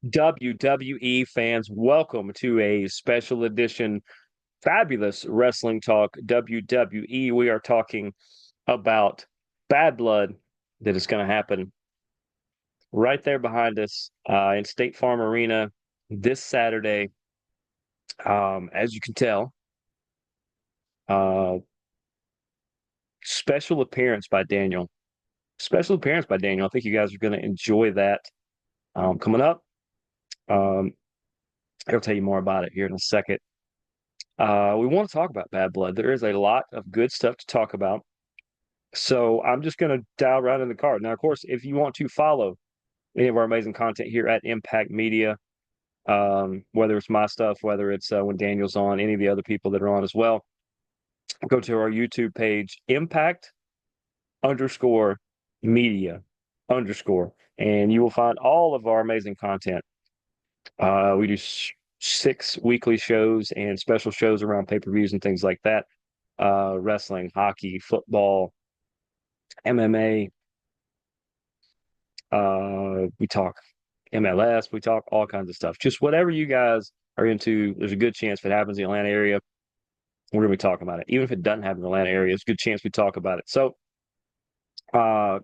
WWE fans, welcome to a special edition, fabulous wrestling talk. WWE. We are talking about Bad Blood that is going to happen right there behind us in State Farm Arena this Saturday. As you can tell, uh, special appearance by Daniel. Special appearance by Daniel. I think you guys are going to enjoy that coming up. Um, I'll tell you more about it here in a second. We want to talk about Bad Blood. There is a lot of good stuff to talk about. So I'm just going to dial right in the card. Now, of course, if you want to follow any of our amazing content here at Impact Media, whether it's my stuff, whether it's when Daniel's on, any of the other people that are on as well, go to our YouTube page, Impact underscore media underscore, and you will find all of our amazing content. We do 6 weekly shows and special shows around pay-per-views and things like that. Wrestling, hockey, football, MMA. We talk MLS. We talk all kinds of stuff. Just whatever you guys are into. There's a good chance if it happens in the Atlanta area, we're gonna be talking about it. Even if it doesn't happen in the Atlanta area, it's a good chance we talk about it. So, uh,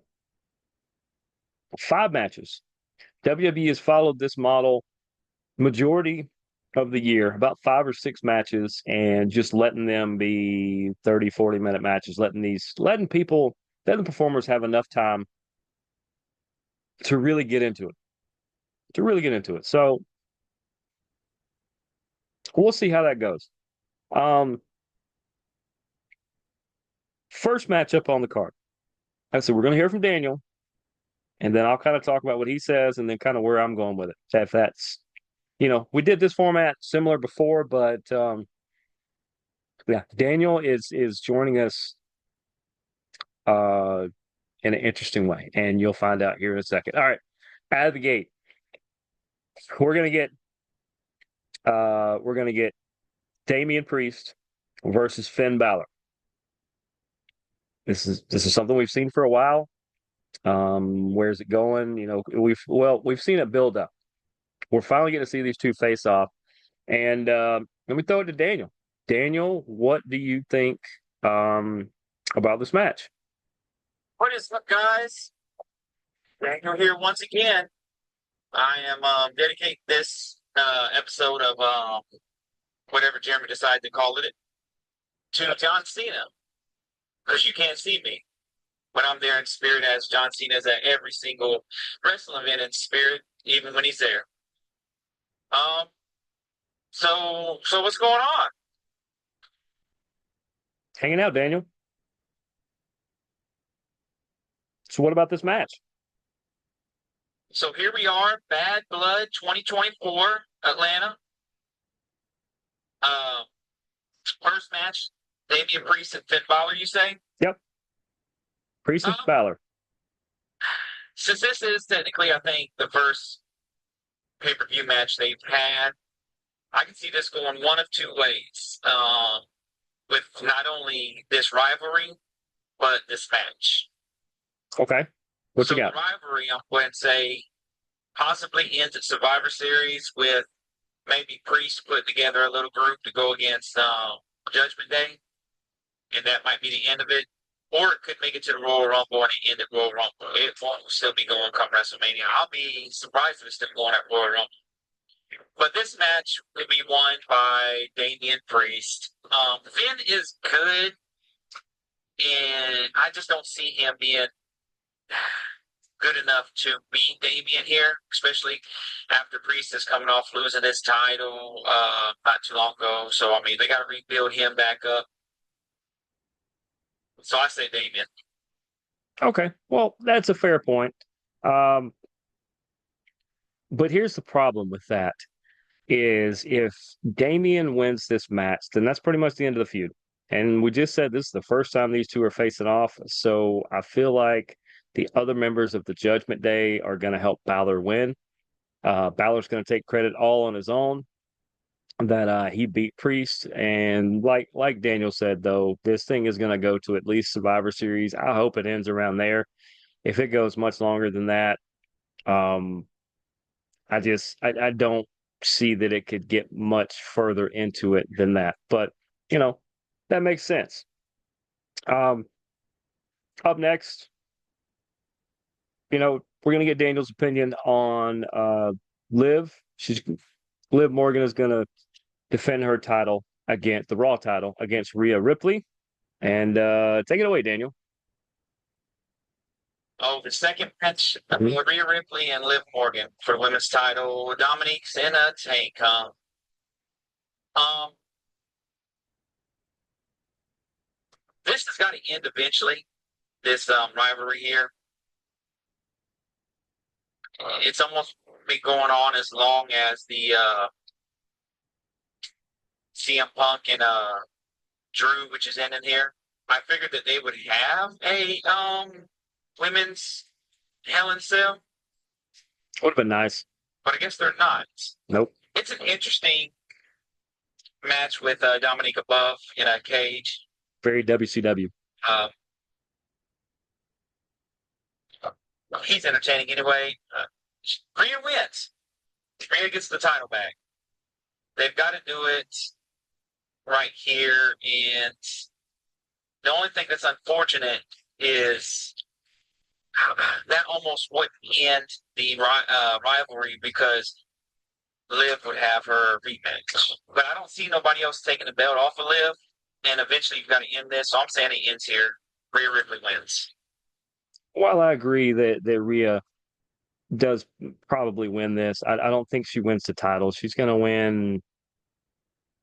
5 matches. WWE has followed this model majority of the year, about 5 or 6 matches, and just letting them be 30, 40-minute matches, letting the performers have enough time to really get into it. So we'll see how that goes. Um, First matchup on the card. I said we're going to hear from Daniel, and then I'll kind of talk about what he says, and then kind of where I'm going with it. If that's, we did this format similar before, but yeah, Daniel is joining us uh, in an interesting way, and you'll find out here in a second. All right, out of the gate, we're gonna get Damian Priest versus Finn Balor. This is something we've seen for a while. Where's it going? We've seen it build up. We're finally going to see these two face off, and let me throw it to Daniel. Daniel, what do you think about this match? What is up, guys? Daniel here once again. I am dedicating this episode of whatever Jeremy decided to call it to John Cena because you can't see me, but I'm there in spirit as John Cena's at every single wrestling event in spirit, even when he's there. Um, so what's going on? Hanging out, Daniel. So what about this match? So here we are, Bad Blood 2024, Atlanta. Um, First match, Damian Priest and Finn Balor, you say? Yep. Priest and Um, Balor. since this is technically, I think, the first pay-per-view match they've had, I can see this going one of two ways. With not only this rivalry, but this match. Okay. What you So the got? rivalry, I'm going to say, possibly ends at Survivor Series with maybe Priest put together a little group to go against Judgment Day, and that might be the end of it. Or it could make it to the Royal Rumble and end at Royal Rumble. It won't still be going come WrestleMania. I'll be surprised if it's still going at Royal Rumble. But this match will be won by Damian Priest. Finn is good, and I just don't see him being good enough to beat Damian here, especially after Priest is coming off losing his title not too long ago. So, I mean, they got to rebuild him back up. So I say Damian. Okay. Well, that's a fair point. Um, but here's the problem with that is if Damian wins this match, then that's pretty much the end of the feud. And we just said this is the first time these two are facing off. So I feel like the other members of the Judgment Day are going to help Balor win. Balor's going to take credit all on his own that he beat Priest. And like Daniel said, though, this thing is going to go to at least Survivor Series. I hope it ends around there. If it goes much longer than that, um, I don't see that it could get much further into it than that. But you know, that makes sense. Um, Up next, we're gonna get Daniel's opinion on Liv. Liv Morgan is gonna defend her title against the Raw title against Rhea Ripley. And take it away, Daniel. Oh, the second match, Mhm. Rhea Ripley and Liv Morgan for the women's title. Dominique's in a tank. Um, this has got to end eventually. This rivalry here. It's almost been going on as long as the CM Punk and Drew, which is ending here. I figured that they would have a women's Hell in a Cell, Would have been nice. but I guess they're not. Nope. It's an interesting match with Dominique above in a cage. Very WCW. Uh, he's entertaining anyway. Rhea wins. Rhea gets the title back. They've got to do it right here. And the only thing that's unfortunate is that almost would end the rivalry because Liv would have her rematch. But I don't see nobody else taking the belt off of Liv. And eventually you've got to end this. So I'm saying it ends here. Rhea Ripley wins. While I agree that Rhea does probably win this, I don't think she wins the title. She's going to win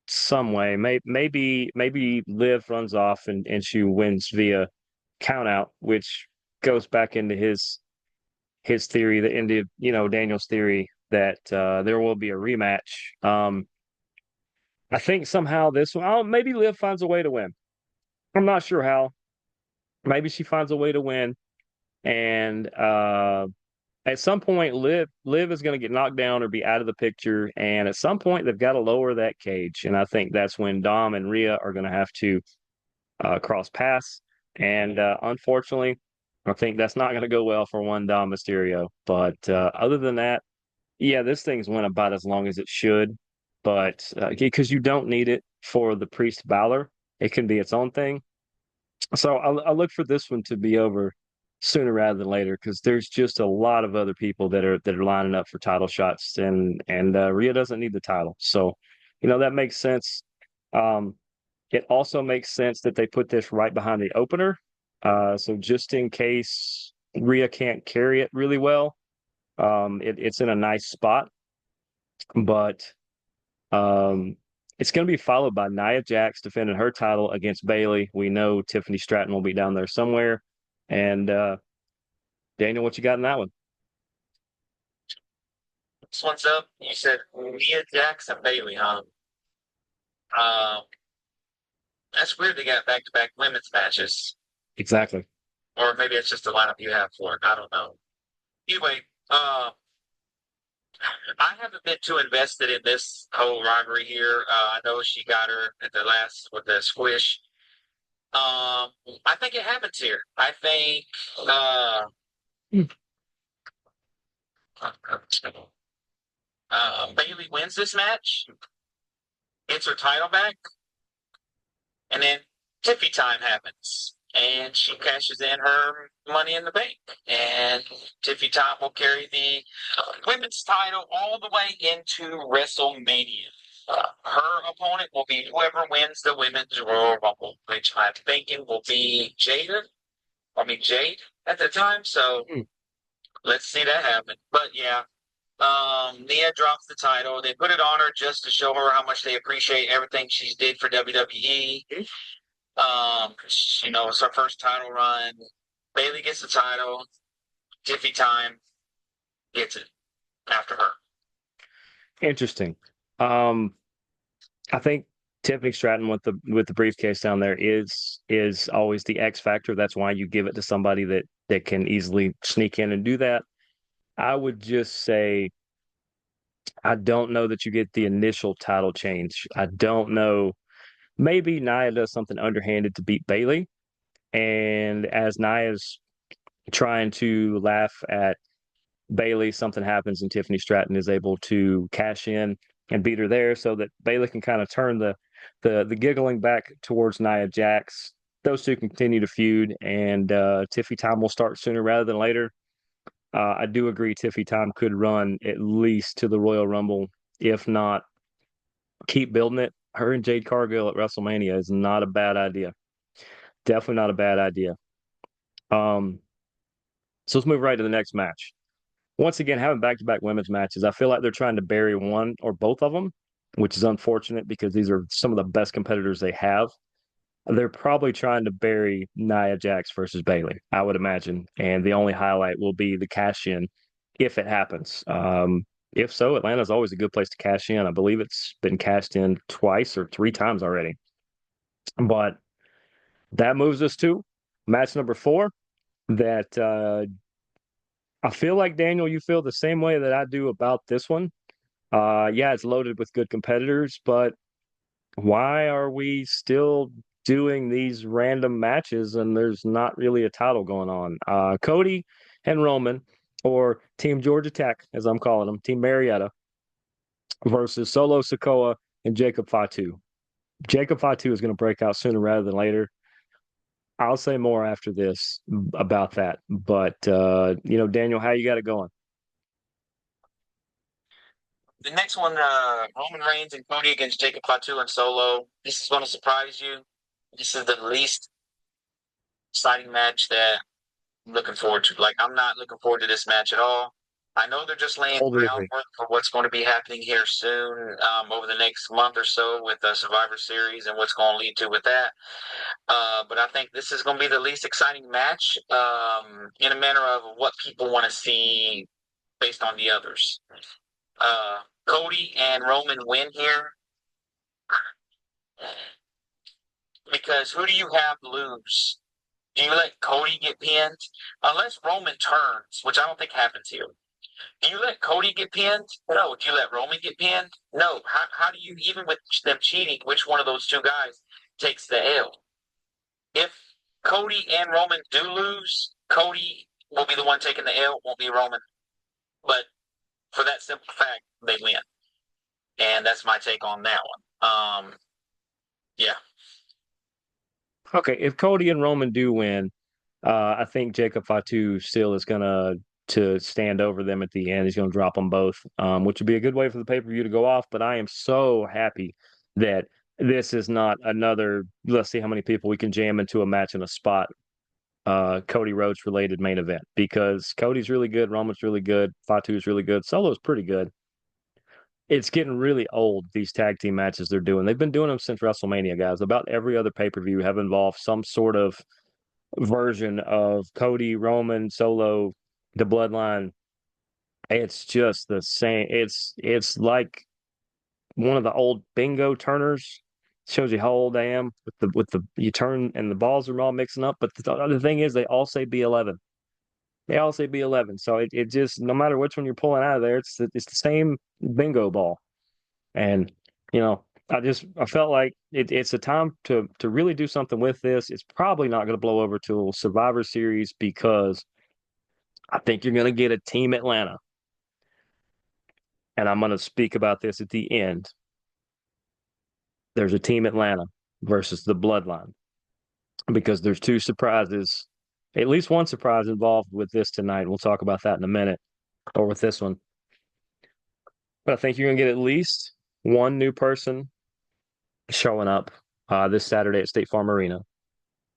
some way. Maybe Liv runs off and she wins via count out, which goes back into his theory, that into Daniel's theory that there will be a rematch. I think somehow this one, maybe Liv finds a way to win. I'm not sure how. Maybe she finds a way to win, and at some point, Liv is going to get knocked down or be out of the picture, and at some point they've got to lower that cage, and I think that's when Dom and Rhea are going to have to cross paths, and unfortunately, I think that's not going to go well for one Dom Mysterio. But other than that, yeah, this thing's went about as long as it should, but because you don't need it for the Priest Balor, it can be its own thing. So I look for this one to be over sooner rather than later because there's just a lot of other people that are lining up for title shots, and Rhea doesn't need the title, so that makes sense. Um, it also makes sense that they put this right behind the opener, so just in case Rhea can't carry it really well, it's in a nice spot, but um, it's going to be followed by Nia Jax defending her title against Bayley. We know Tiffany Stratton will be down there somewhere. And Daniel, what you got in that one? This one's up. You said Nia Jax and Bayley, huh? Um, that's weird. They got back-to-back women's matches, Exactly. or maybe it's just the lineup you have for it. I don't know. Anyway, I haven't been too invested in this whole rivalry here. I know she got her at the last with the squish. I think it happens here. I think Bailey wins this match, gets her title back, and then Tiffy time happens. And she cashes in her money in the bank. And Tiffy Time will carry the women's title all the way into WrestleMania. Her opponent will be whoever wins the women's Royal Rumble, which I'm thinking will be Jade at the time. So Hmm. let's see that happen. But yeah, Nia drops the title. They put it on her just to show her how much they appreciate everything she's did for WWE. It's her first title run. Bailey gets the title. Tiffy Time gets it after her. Interesting. Um, I think Tiffany Stratton with the briefcase down there is always the X factor. That's why you give it to somebody that can easily sneak in and do that. I would just say I don't know that you get the initial title change. I don't know. Maybe Nia does something underhanded to beat Bailey. And as Nia's trying to laugh at Bailey, something happens and Tiffany Stratton is able to cash in and beat her there so that Bailey can kind of turn the giggling back towards Nia Jax. Those two can continue to feud, and Tiffy time will start sooner rather than later. I do agree Tiffy time could run at least to the Royal Rumble, if not keep building it. Her and Jade Cargill at WrestleMania is not a bad idea. Definitely not a bad idea. Um, so let's move right to the next match. Once again, having back-to-back women's matches, I feel like they're trying to bury one or both of them, which is unfortunate because these are some of the best competitors they have. They're probably trying to bury Nia Jax versus Bailey, I would imagine, and the only highlight will be the cash in if it happens. If so, Atlanta's always a good place to cash in. I believe it's been cashed in twice or three times already. But that moves us to match number four. That I feel like Daniel, you feel the same way that I do about this one. Yeah, it's loaded with good competitors, but why are we still doing these random matches and there's not really a title going on? Cody and Roman, or Team Georgia Tech, as I'm calling them, Team Marietta, versus Solo Sokoa and Jacob Fatu. Jacob Fatu is going to break out sooner rather than later. I'll say more after this about that. But, Daniel, how you got it going? The next one, Roman Reigns and Cody against Jacob Fatu and Solo. This is going to surprise you. This is the least exciting match that I'm looking forward to. Like, I'm not looking forward to this match at all. I know they're just laying Totally agree. groundwork for what's going to be happening here soon, over the next month or so with the Survivor Series and what's going to lead to with that. But I think this is going to be the least exciting match, in a manner of what people want to see based on the others. Cody and Roman win here because who do you have lose? Do you let Cody get pinned? Unless Roman turns, which I don't think happens here. Do you let Cody get pinned? No. Do you let Roman get pinned? No. How do you, even with them cheating, which one of those two guys takes the L? If Cody and Roman do lose, Cody will be the one taking the L, won't be Roman. But for that simple fact, they win. And that's my take on that one. Yeah. Okay, if Cody and Roman do win, I think Jacob Fatu still is gonna to stand over them at the end. He's gonna drop them both, which would be a good way for the pay-per-view to go off. But I am so happy that this is not another. Let's see how many people we can jam into a match in a spot. Cody Rhodes related main event because Cody's really good, Roman's really good, Fatu's really good, Solo's pretty good. It's getting really old, these tag team matches they're doing. They've been doing them since WrestleMania, guys. About every other pay-per-view have involved some sort of version of Cody, Roman, Solo, the Bloodline. It's just the same. It's like one of the old bingo turners. Shows you how old I am with the you turn and the balls are all mixing up. But the other thing is they all say B11. They all say B11. So it just no matter which one you're pulling out of there, it's the same bingo ball. And I felt like it's a time to really do something with this. It's probably not going to blow over till Survivor Series because I think you're going to get a Team Atlanta. And I'm going to speak about this at the end. There's a Team Atlanta versus the Bloodline because there's two surprises, at least one surprise involved with this tonight. We'll talk about that in a minute, or with this one. But I think you're going to get at least one new person showing up this Saturday at State Farm Arena.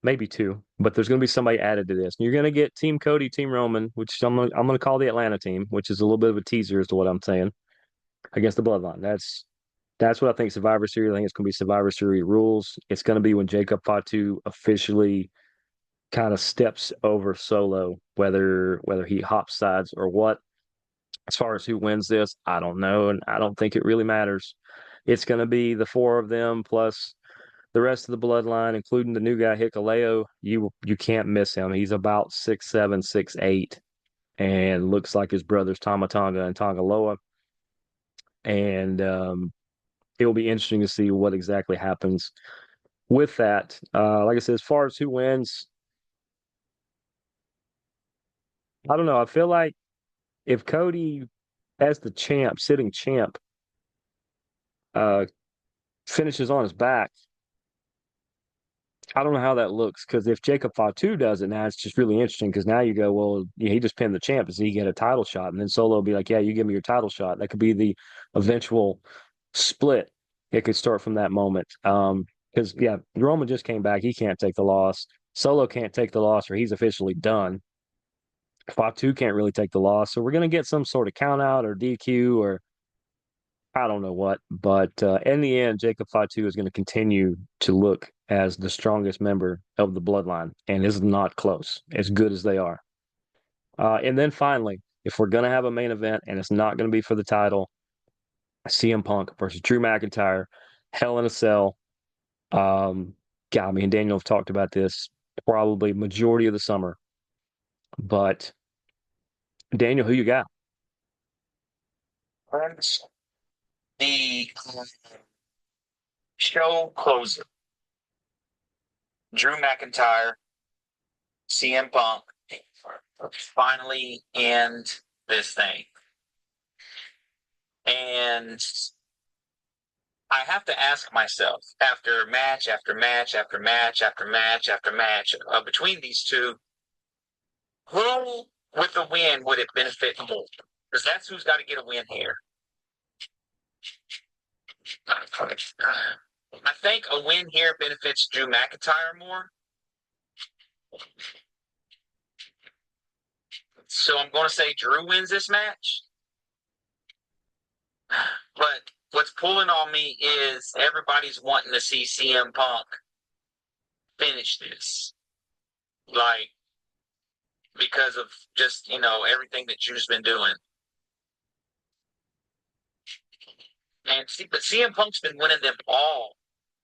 Maybe two, but there's going to be somebody added to this. And you're going to get Team Cody, Team Roman, which I'm going to call the Atlanta team, which is a little bit of a teaser as to what I'm saying against the Bloodline. That's what I think Survivor Series. I think it's going to be Survivor Series rules. It's going to be when Jacob Fatu officially kind of steps over Solo, whether he hops sides or what. As far as who wins this, I don't know, and I don't think it really matters. It's going to be the four of them plus the rest of the bloodline, including the new guy Hikuleo. You can't miss him. He's about 6'7", 6'8", and looks like his brothers Tama Tonga and Tongaloa. And it will be interesting to see what exactly happens with that. Like I said, as far as who wins, I don't know. I feel like if Cody, as the champ, sitting champ, uh, finishes on his back, I don't know how that looks because if Jacob Fatu does it now, it's just really interesting because now you go, well, he just pinned the champ. Does he get a title shot? And then Solo will be like, yeah, you give me your title shot. That could be the eventual split. It could start from that moment. Because yeah, Roman just came back. He can't take the loss. Solo can't take the loss, or he's officially done. Fatu can't really take the loss, so we're gonna get some sort of count out or DQ or I don't know what, but in the end, Jacob Fatu is going to continue to look as the strongest member of the bloodline, and is not close, as good as they are. And then finally, if we're going to have a main event and it's not going to be for the title, CM Punk versus Drew McIntyre, Hell in a Cell. God, me and Daniel have talked about this probably majority of the summer, but Daniel, who you got? Friends, the show closer, Drew McIntyre, CM Punk, finally end this thing. And I have to ask myself after match after match after match after match after match between these two, who with the win would it benefit more? Because that's who's got to get a win here. I think a win here benefits Drew McIntyre more. So I'm going to say Drew wins this match. But what's pulling on me is everybody's wanting to see CM Punk finish this. Like, because of just, everything that Drew's been doing. And see, but CM Punk's been winning them all,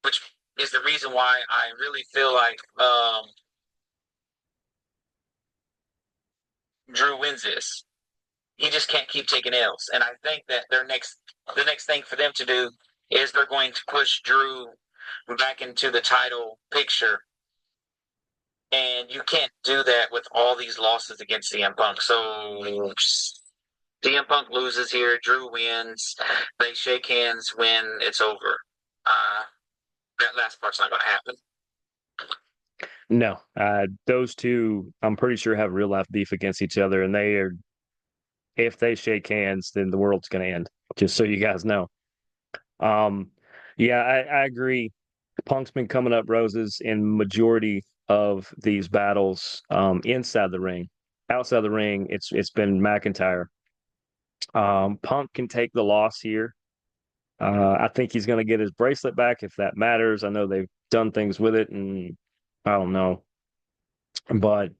which is the reason why I really feel like Drew wins this. He just can't keep taking L's. And I think that the next thing for them to do is they're going to push Drew back into the title picture. And you can't do that with all these losses against CM Punk. So CM Punk loses here, Drew wins, they shake hands when it's over. Uh, that last part's not going to happen. No, those two, I'm pretty sure have real life beef against each other, and they are. If they shake hands, then the world's going to end. Just so you guys know. Um, yeah, I agree. Punk's been coming up roses in majority of these battles inside the ring. Outside the ring, it's been McIntyre. Punk can take the loss here. I think he's going to get his bracelet back if that matters. I know they've done things with it, and I don't know, but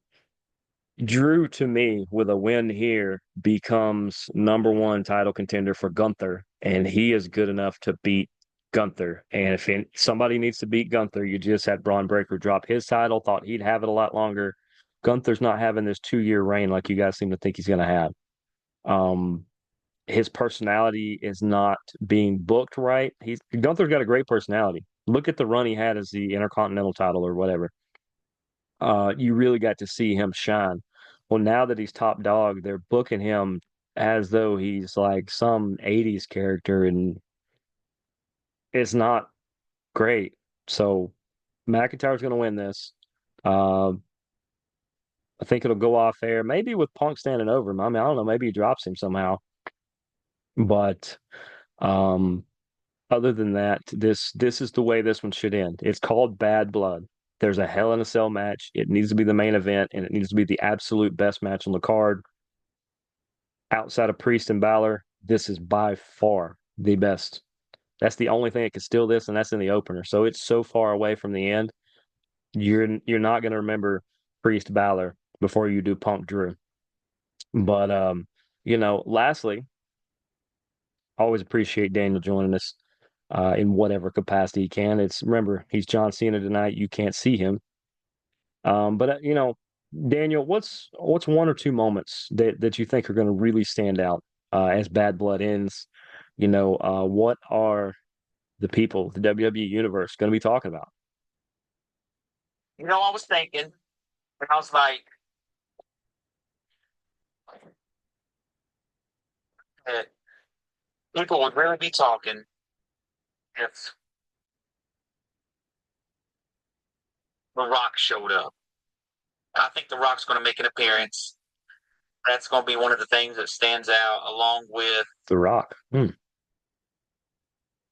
Drew, to me, with a win here, becomes number one title contender for Gunther, and he is good enough to beat Gunther. And if somebody needs to beat Gunther, you just had Braun Breaker drop his title, thought he'd have it a lot longer. Gunther's not having this 2 year reign like you guys seem to think he's going to have. Um, his personality is not being booked right. Gunther's got a great personality. Look at the run he had as the Intercontinental title or whatever. You really got to see him shine. Well, now that he's top dog, they're booking him as though he's like some 80s character, and it's not great. So McIntyre's going to win this. Uh, I think it'll go off there, maybe with Punk standing over him. I mean, I don't know, maybe he drops him somehow. But um, other than that, this is the way this one should end. It's called Bad Blood. There's a Hell in a Cell match. It needs to be the main event, and it needs to be the absolute best match on the card. Outside of Priest and Balor, this is by far the best. That's the only thing that can steal this, and that's in the opener. So it's so far away from the end. You're not going to remember Priest Balor before you do Punk Drew. But lastly, always appreciate Daniel joining us in whatever capacity he can. It's remember he's John Cena tonight. You can't see him, but Daniel, what's one or two moments that you think are going to really stand out as Bad Blood ends? What are the people, the WWE universe, going to be talking about? I was thinking, and I was like, that people would really be talking if The Rock showed up. I think The Rock's going to make an appearance. That's going to be one of the things that stands out, along with The Rock. Hmm.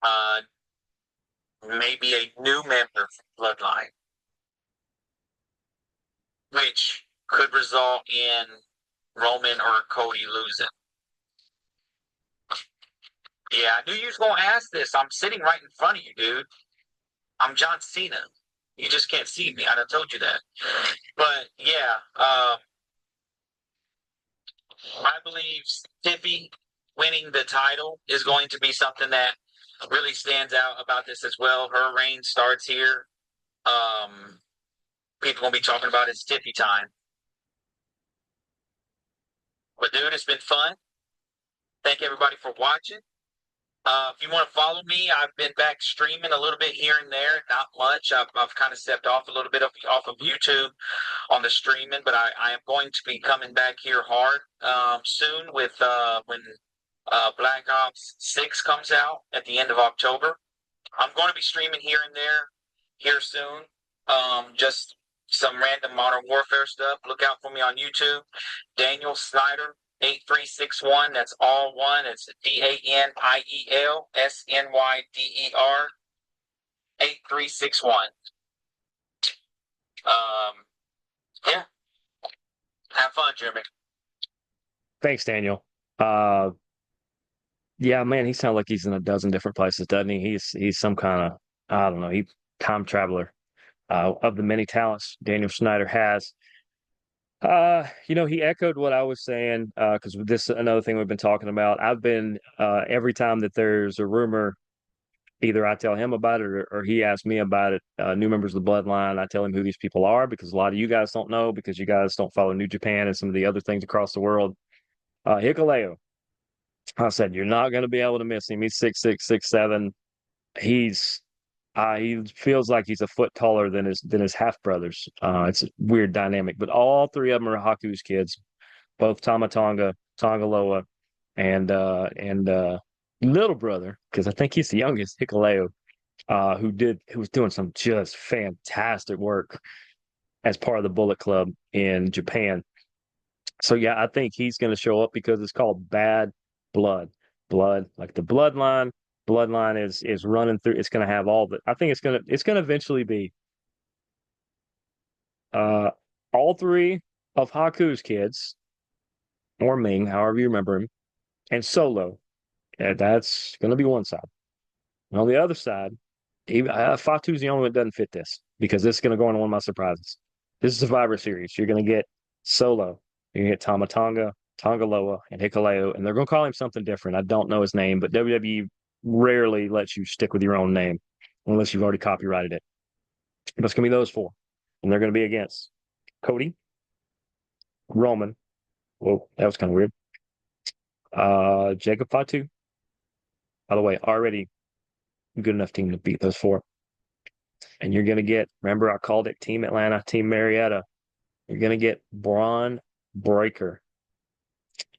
uh, maybe a new member from Bloodline, which could result in Roman or Cody losing. Yeah, I knew you was going to ask this. I'm sitting right in front of you, dude. I'm John Cena. You just can't see me. I done told you that. But yeah, I believe Tiffy winning the title is going to be something that really stands out about this as well. Her reign starts here. Um, People gonna be talking about it's Tiffy time. But dude, it's been fun. Thank everybody for watching. If you want to follow me, I've been back streaming a little bit here and there, not much. I've kind of stepped off a little bit off of YouTube on the streaming, but I am going to be coming back here hard soon with when Black Ops 6 comes out at the end of October. I'm going to be streaming here and there here soon. Just some random Modern Warfare stuff. Look out for me on YouTube. Daniel Snyder 8361. That's all one. It's DANIELSNYDER 8361. Yeah. Have fun, Jeremy. Thanks, Daniel. Uh, yeah, man, he sounds like he's in a dozen different places, doesn't he? He's some kind of, I don't know, he time traveler. Of the many talents Daniel Snyder has. He echoed what I was saying, because this is another thing we've been talking about. I've been every time that there's a rumor, either I tell him about it or he asks me about it. New members of the bloodline, I tell him who these people are because a lot of you guys don't know because you guys don't follow New Japan and some of the other things across the world. Hikuleo, I said you're not going to be able to miss him. He's 6'6", 6'7". He's he feels like he's a foot taller than his half brothers. It's a weird dynamic, but all three of them are Haku's kids, both Tama Tonga, Tongaloa, and little brother, because I think he's the youngest, Hikuleo, who was doing some just fantastic work as part of the Bullet Club in Japan. So yeah, I think he's going to show up because it's called Bad Blood. Blood, like the bloodline. Bloodline is running through. It's going to have all the. I think it's gonna eventually be uh all three of Haku's kids or Ming, however you remember him, and Solo. That's going to be one side. And on the other side, Fatu's the only one that doesn't fit this because this is going to go on one of my surprises. This is Survivor Series. You're going to get Solo. You're going to get Tama Tonga, Tongaloa, and Hikuleo, and they're going to call him something different. I don't know his name, but WWE rarely lets you stick with your own name unless you've already copyrighted it. But it's going to be those four, and they're going to be against Cody, Roman. Whoa, that was kind of weird. Jacob Fatu. By the way, already good enough team to beat those four. And you're going to get, remember, I called it Team Atlanta, Team Marietta. You're going to get Braun Breaker.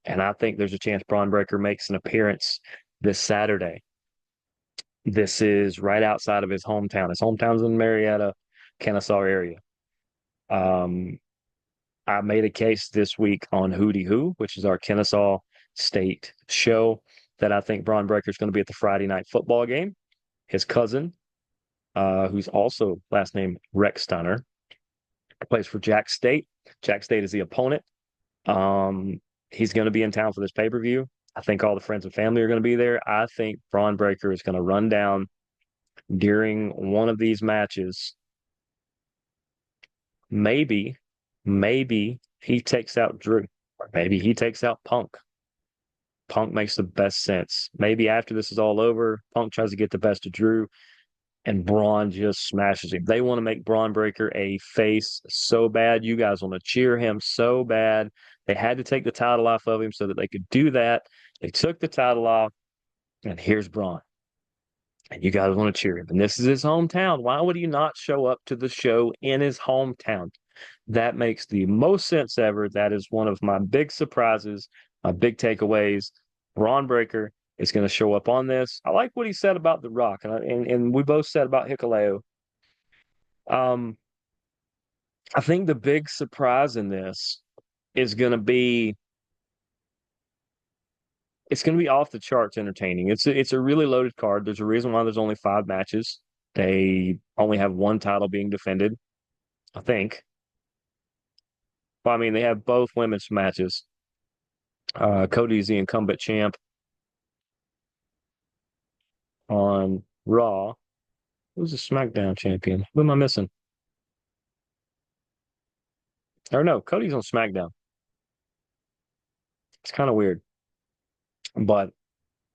And I think there's a chance Braun Breaker makes an appearance this Saturday. This is right outside of his hometown. His hometown's in Marietta, Kennesaw area. I made a case this week on Hootie Who, which is our Kennesaw State show, that I think Braun Breaker is going to be at the Friday night football game. His cousin, who's also last name Rex plays for Jack State. Jack State is the opponent. He's going to be in town for this pay-per-view. I think all the friends and family are going to be there. I think Braun Breaker is going to run down during one of these matches. Maybe he takes out Drew, or maybe he takes out Punk. Punk makes the best sense. Maybe after this is all over, Punk tries to get the best of Drew, and Braun just smashes him. They want to make Braun Breaker a face so bad. You guys want to cheer him so bad. They had to take the title off of him so that they could do that. They took the title off, and here's Braun. And you guys want to cheer him. And this is his hometown. Why would he not show up to the show in his hometown? That makes the most sense ever. That is one of my big surprises, my big takeaways. Braun Breaker is going to show up on this. I like what he said about The Rock, and we both said about Hikuleo. Um, I think the big surprise in this is going to be it's going to be off the charts entertaining. It's a really loaded card. There's a reason why there's only 5 matches. They only have one title being defended, I think. Well, I mean, they have both women's matches. Cody's the incumbent champ on Raw. Who's the SmackDown champion? Who am I missing? Or no, Cody's on SmackDown. It's kind of weird. But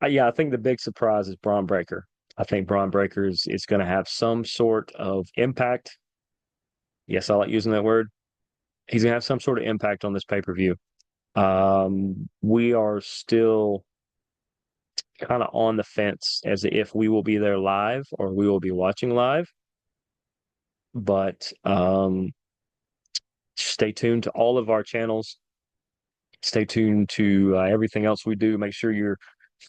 yeah, I think the big surprise is Braun Breaker. I think Braun Breaker is going to have some sort of impact. Yes, I like using that word. He's going to have some sort of impact on this pay-per-view. We are still kind of on the fence as if we will be there live or we will be watching live. But stay tuned to all of our channels. Stay tuned to everything else we do. Make sure you're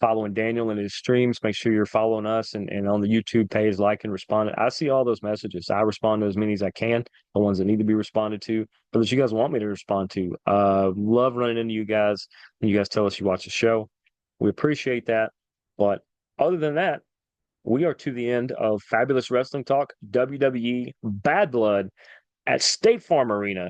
following Daniel and his streams. Make sure you're following us and on the YouTube page, like and respond. I see all those messages. I respond to as many as I can, the ones that need to be responded to, but that you guys want me to respond to. Love running into you guys. And you guys tell us you watch the show. We appreciate that. But other than that, we are to the end of Fabulous Wrestling Talk, WWE Bad Blood at State Farm Arena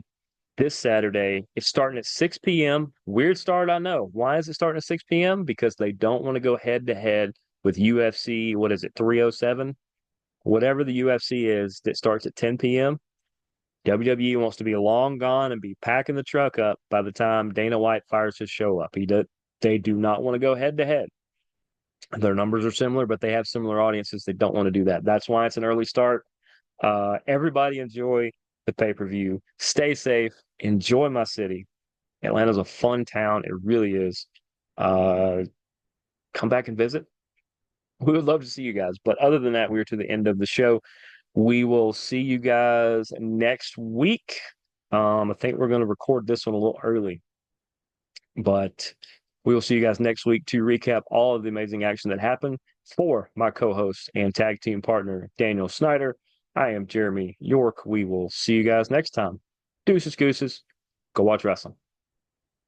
this Saturday. It's starting at 6 p.m. Weird start, I know. Why is it starting at 6 p.m.? Because they don't want to go head to head with UFC, what is it, 307? Whatever the UFC is that starts at 10 p.m. WWE wants to be long gone and be packing the truck up by the time Dana White fires his show up. They do not want to go head to head. Their numbers are similar, but they have similar audiences. They don't want to do that. That's why it's an early start. Everybody enjoy the pay-per-view. Stay safe. Enjoy my city. Atlanta's a fun town. It really is. Uh, Come back and visit. We would love to see you guys. But other than that, we're to the end of the show. We will see you guys next week. I think we're going to record this one a little early, but we will see you guys next week to recap all of the amazing action that happened. For my co-host and tag team partner, Daniel Snyder, I am Jeremy York. We will see you guys next time. Deuces, gooses. Go watch wrestling.